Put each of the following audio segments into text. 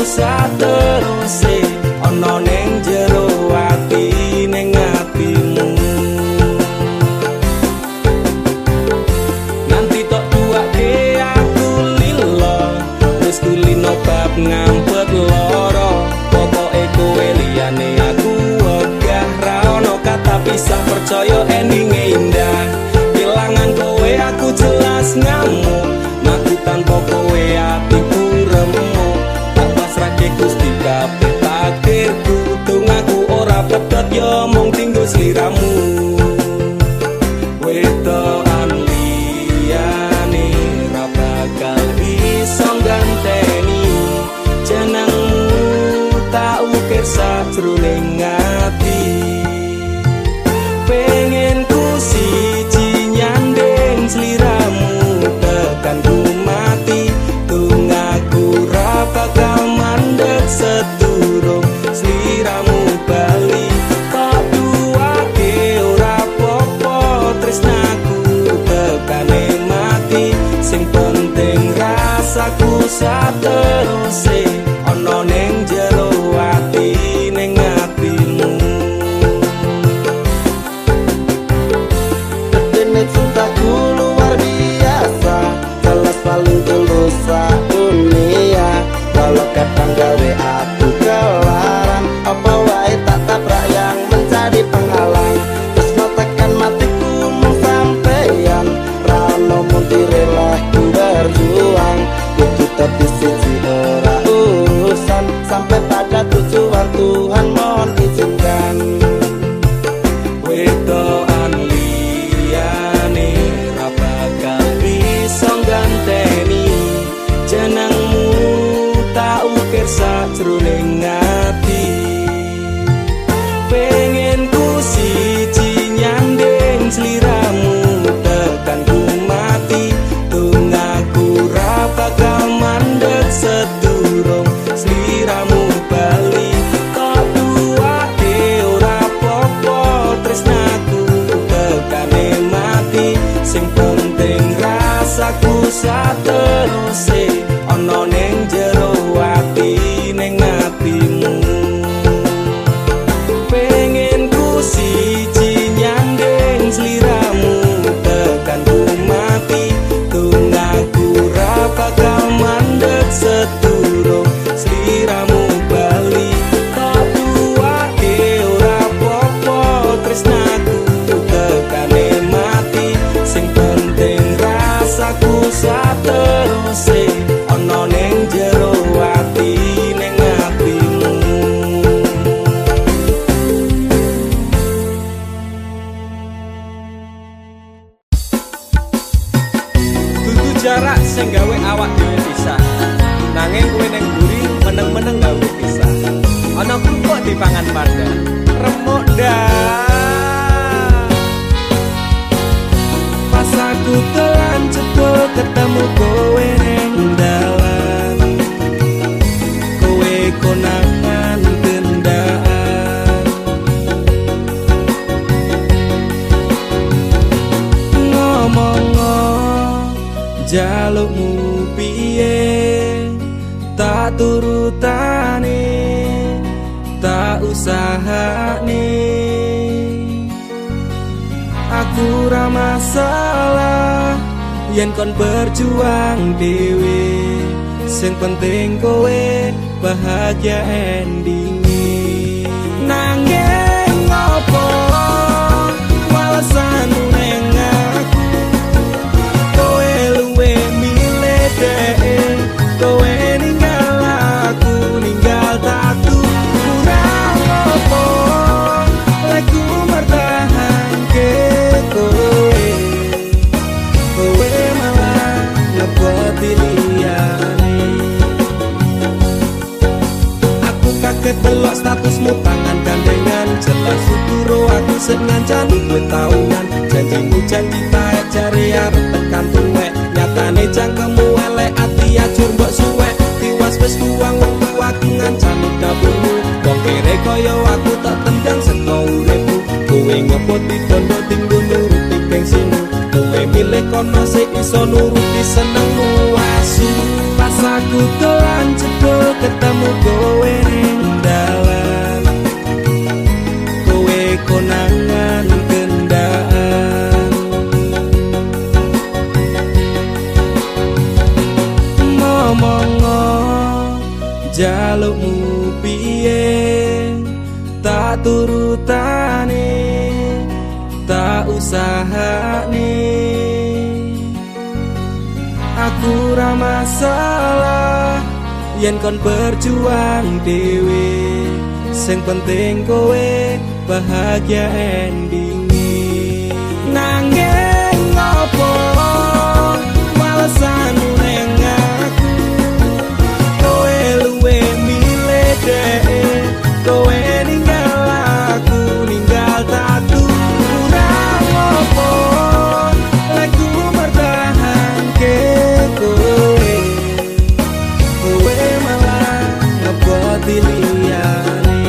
sateruse ana ning jero ati ning atimu. Nanti tok duake aku lilo wis kulino bab ngampet loro. Pokoke kowe liyane aku wegah ra ono kata pisah, percaya endinge indah. Kelangan kowe aku jelas ngamuk, aku tanpa kowe atiku remuk. Tak pasrahke Gusti kabeh takdirku, dongaku ora pedhot yo mung tinggo sliramu. Wedokan liyane ra bakal iso ganteni jenengmu, tak ukir sajroning ati. Pengen ku siji nyanding sliramu tekan ku mati, dongaku ra bakal mandeg sedurung sliramu bali. Kok duake ora popo tresnaku tekane mati, sing penting rasaku sateruse ana ning jero ati ning atimu. Cintaku luar biasa, jelas paling tulus dunia. Kalau kadang gawe aku kelaran, apa wae tak tabrak yang menjadi penghalang. Terus no tekan matiku mung sampeyan, rano pun direleh ku berjuang. Kudu tapi siji ora urusan, sampai pada tujuan Tuhan mohon izinkan. Wedokan liyane ra bakal iso ganteni jenengmu, tak ukir sajroning ati. Pengen ku siji nyanding sliramu tekan ku mati, dongaku ra bakal mandeg sedurung sliramu bali. Kok duake ora popo tresnaku tekane mati, sing penting rasaku sateruse ana ning jero ati ning atimu. Pengen ku siji nyanding sliramu tekan ku mati, dongaku ra bakal mandeg sedurung sliramu bali. Kok duake ora popo tresnaku tekane mati, sing penting rasaku sateruse ana ning jero ati ning atimu. Dudu jarak sing gawe awak dhewe pisah, nanging kowe ning mburi meneng-meneng gawe pisah. Ana krupuk dipangan panda remuk dah. Pas aku telan cepul ketemu kowe ning dalan, kowe konangan gendaan. Ngomong jalukmu piye, tak turutane, tak usahane. Aku ra masalah yen kon berjuang dhewe, sing penting kowe bahagia endinge. Nanging ngopo walesanmu ning aku, kowe luwe milih dhek, kowe ninggal aku ninggal tatu. Kurang ngopo lek ku mertahanke kowe, kowe malah ngeboti liyane. Aku kaget delok statusmu tangan gandengan, jelas suturo aku sing ngancani kowe taunan. Janjimu janji taek jare arep tekan tuwek, nyatane cangkemmu elek ati ajur mbok suwek. Tiwas wis tuwang wektu aku ngancani dapurmu, wong kere kaya aku tak tendang seko uripmu. Kowe ngepoti bondo tinggo nuruti gengsimu, kowe milih kono sing iso nuruti senengmu asu. Pas aku dolan jebul ketemu kowe ning dalan, kowe konangan kendaan. Ngomongo jalukmu piye, tak turutane, tak usahane. Aku ra masalah yen kon berjuang dhewe, sing penting kowe bahagia endinge. Nanging ngopo walesanmu ning aku, kowe luwe milih dhek, kowe ninggal aku, ninggal tatu. Kurang ngopo lagu bertahanke kowe, kowe malah ngeboti liyane.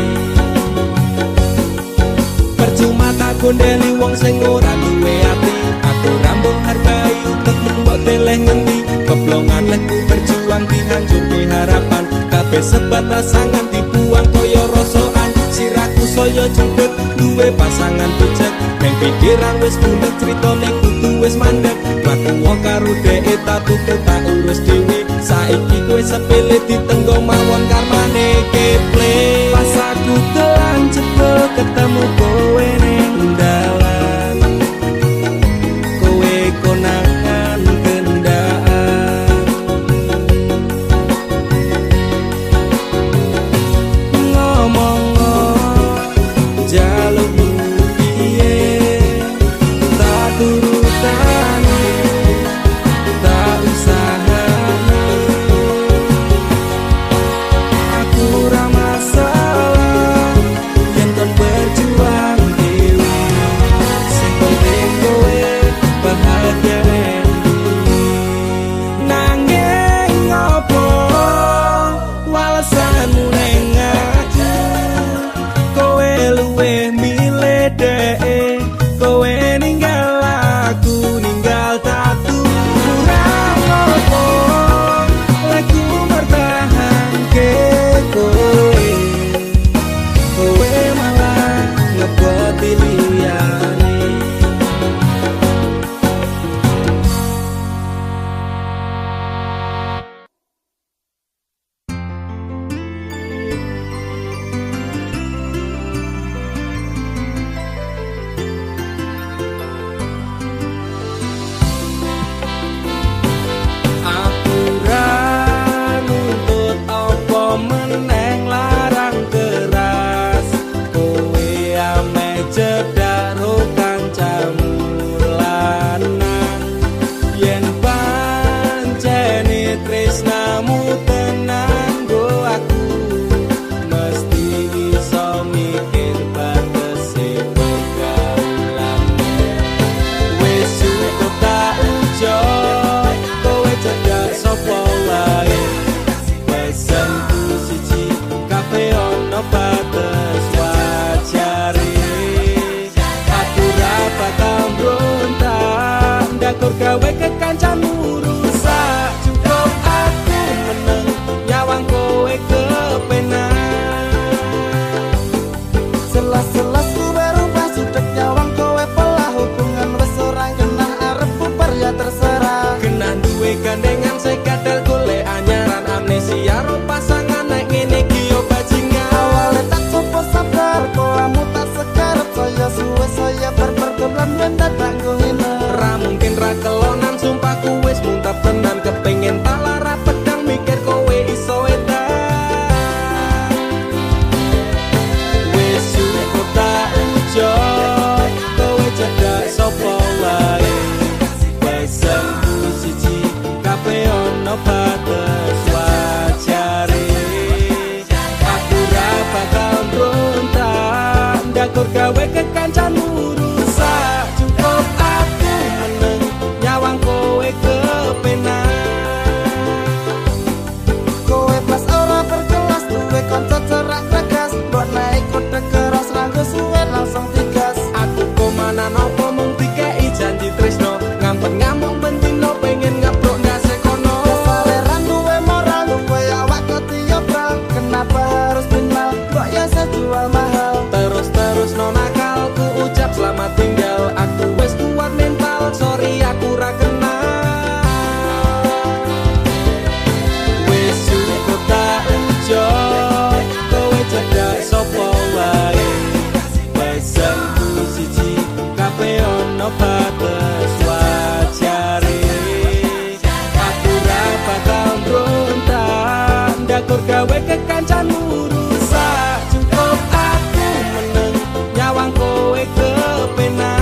Percuma tak gondeli wong sing ora duwe ati, aku rambut hargai untukmu mbok deleh ngendi. Keblongan leku berjuang dihancurke harapan, kabeh sebatas sangan dibuang koyo rosokan. Siraku saya judek duwe pasangan pucet, neng pikiran wis bulet critane kudu wis mandek. Mlaku wong karo dhek tatu tak urus dhewe, saiki kowe sepele ditenggo mawon karmane keple. Pas aku telan cepet ketemu kowe ning dalan, kowe konangan kendaan. Ngomong jalukmu piye, tak turutane, tak usahane. Aku ra masalah yen kon berjuang dhewe, sing penting kowe bahagia endinge. Nanging ngopo walesanmu ning aku, kowe luwe milih dhek, kowe ninggal aku, ninggal tatu. Kurang ngopo lagu bertahanke kowe, kowe malah ngeboti liyane. Aku ra nuntut apa meneng larang keras, kowe ameh cedak ro kancamu lanang. Yen pancene tresnamu tenan go aku, mesti iso mikir batese pergaulan. Wis cukup tak ucap kowe cedak sapa wae, pesenku siji kafe ono batas wajare. Aku ra bakal mbrontak ndakur gawe kekancamu rusak. Cukup aku meneng nyawang kowe kepenak. Selas-selas ku berubah sudek nyawang kowe pelah, hubungan wis ora genah arep bubar ya terserah. Genah duwe gandengan saya kadal golek anyaran, amnesia ro pasangan nek ngene iki yo bajingan. Awalnya tak coba sabar, koamu tak sekarep, saya suwe saya berperkelan mendadak tak ngene. Ra mungkin ra kelonan, sumpah ku wis muntap tenan, kepengin tak lara pedang mikir kowe iso edan. Wis cukup tak ucap kowe cedak sapa wae, pesenku siji kafe ono batas wajare. Aku ra bakal mbrontak ndakur gawe kekancamu rusak. Cukup aku meneng nyawang kowe kepenak. Kowe pas ora berkelas duwe kanca cerak tegas, mbok naik kode keras ranggo suwe langsung digas. Aku komana nopo mung dikei janji tresno, ngampet ngamuk bentino pengen ngeprok ndase kono. Saleran duwe moral duwe awak ketiobral, ndakur gawe kekancanmu rusak. Cukup aku meneng nyawang kowe kepenak.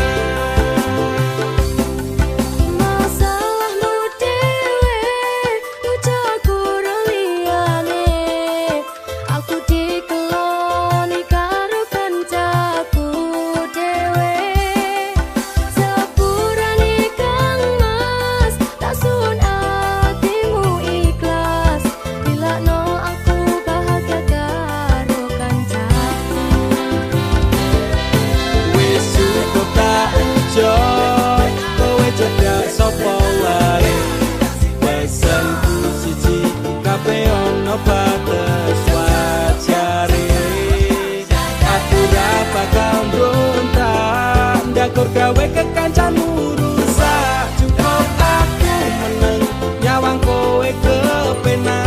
Ndakur gawe kekancanmu rusak. Cukup aku meneng nyawang kowe kepenak.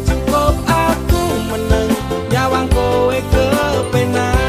Cukup aku meneng nyawang kowe kepenak.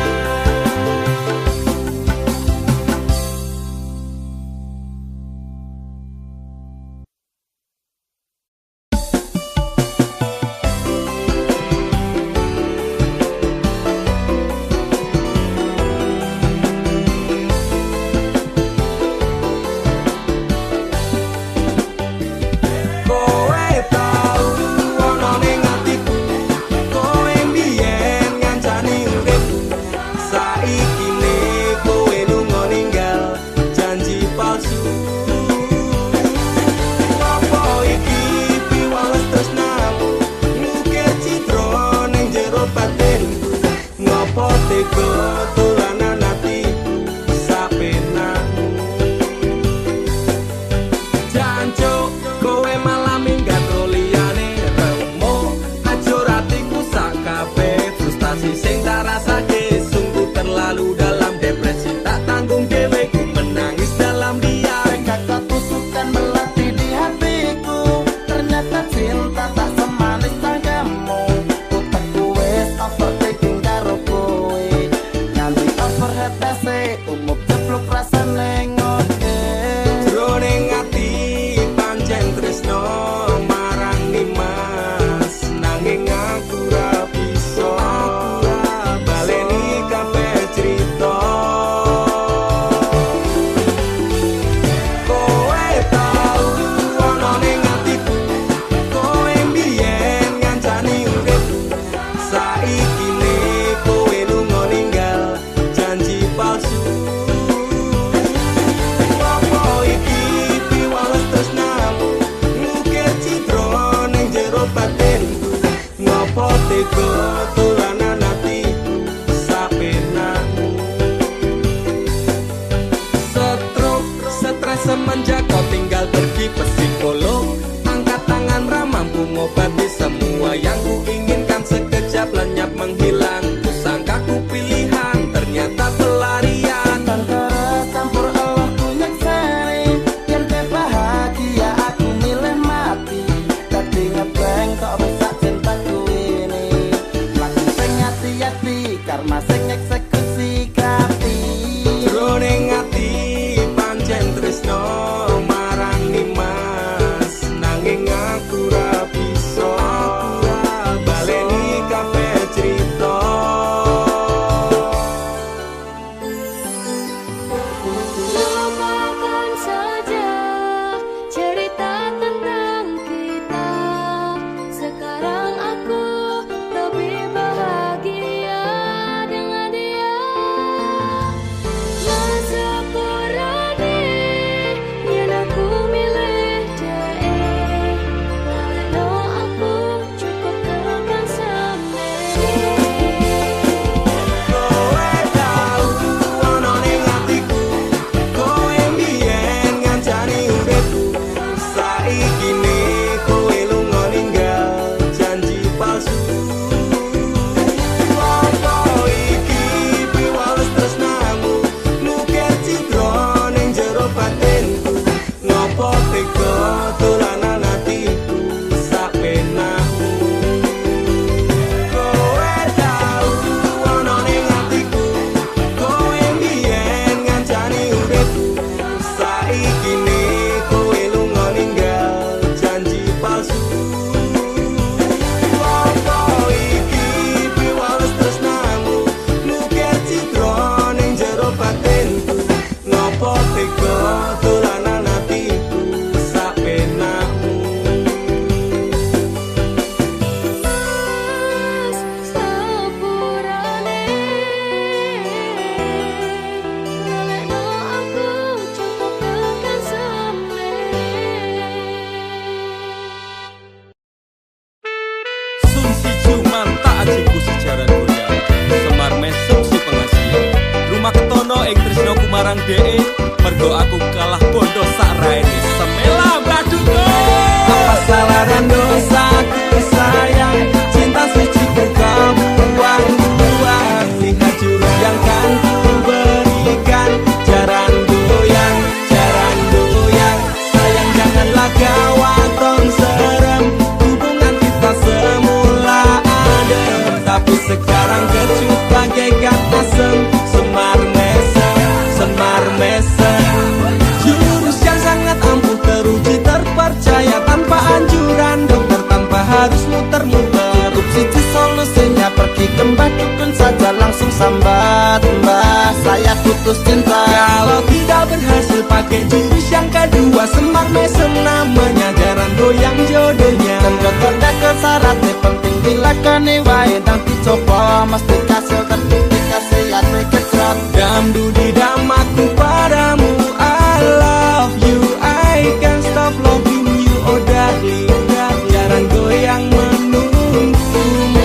Semenjak kau tinggal pergi ke psikolog, angkat tangan ramah mampu mengobati semua yang ku inginkan. Sekejap lenyap menghilang, ku sangka ku pilihan, ternyata pelarian. Tangkara campur Allah ku nyekseni, yang bahagia aku milih mati. Tadi ngebeng kok bisa cintaku ini, laku sing hati-hati karma sing eksekusi kati. Jroning ati pancen tresno marang Nimas, nanging aku ra bisa baleni kabeh crita. Lupakan saja cerita tentang kita. Sekarang aku lebih bahagia dengan dia. Masepurane yen aku milih dhek, waleno aku cukup tekan semene. Kowe tau ono ning atiku, kowe mbiyen ngancani uripku. Saiki ne kowe lunga ninggal janji palsu. Apa iki piwales tresnamu, nukir citra ning jero batinku. Ngopo tega dolanan atiku sapenakmu. Kowe tau ono ning atiku, kowe mbiyen ngancani uripku. Saiki ne kowe lunga ninggal janji palsu. marang DE, mergo aku kalah bodoh sak raine. Semela baduko. Apa salah dan dosaku sayang, cinta suci ku kau buang-buang. Lihat jurus yang kan ku berikan, jaran goyang, sayang janganlah kau atong serem. Hubungan kita semula adem, tapi sekarang kecut bagaikan asem. Semar mesem, jurus yang sangat ampuh, teruji, terpercaya, tanpa anjuran dokter, tanpa harus muter-muter. Cukup siji solusinya, pergi ke mbah dukun saja, langsung sambat, mbah saya putus cinta. Kalau tidak berhasil pakai jurus yang kedua, semar mesem namanya, jaran goyang jodohnya. Dan dokter ke syaratnya penting dilakoni wae, dan dicoba mesti kasil terbukti khasiat kecot. Dam dudi dam aku padamu, I love you, I can't stop loving you, oh darling, jaran goyang menunggumu.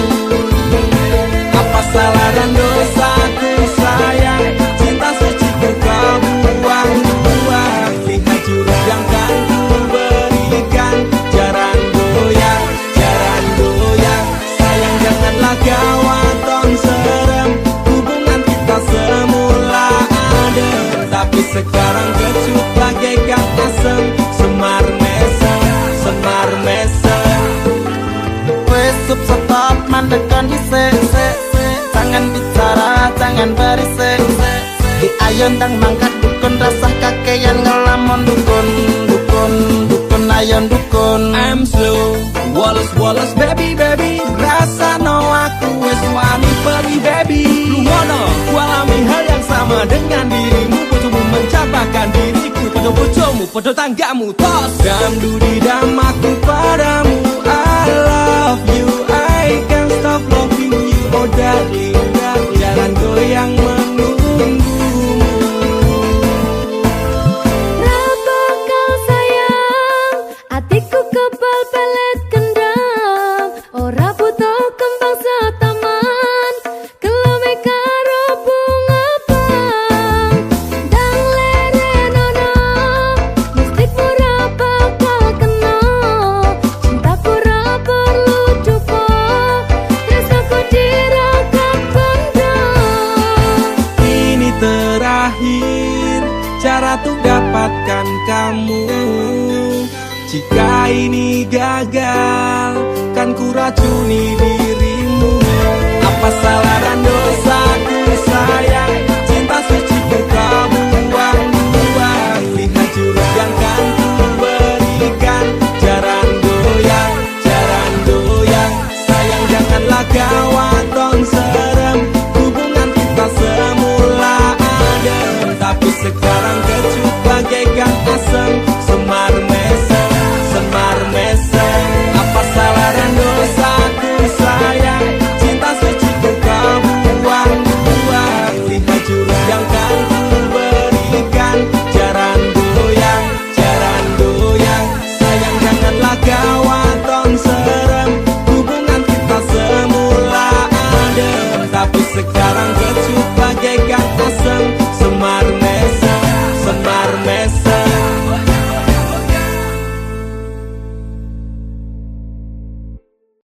Apa salah dan dosaku sayang, cinta suci ku kau buang-buang. Lihat jurus yang kan ku berikan, jaran goyang, sayang janganlah kau atong serem. Hubungan kita semula adem, tapi sekarang kecut bagaikan asem. Semar mesem, Wes stop mandekan dhisik, jangan bicara, jangan berisik. Di ayon dang mangkat dukun, rasah kakean ngelamun dukun, ayon dukun. I'm slow, Wallace baby, rasa no aku wes wani pergi baby. Lu ngono, ku alami hal yang sama dengan dirimu, bojomu mencapakan diriku, podo bojomu, podo tanggamu, tos. Dam dudi dam aku padamu, I love you, I can't stop loving you, oh darling, jalan goyang menunggumu. Rapa kau sayang, hatiku kebal pelet kendam. Ora butuh kembang setaman, kelome karo bunga pang. Dang lerenono, mistik ora bakal kena. Cintaku ora perlu duka, tresnaku dirakat bondo. Ini terakhir cara untuk dapatkan kamu. Jika ini gagal, kan ku racuni diri.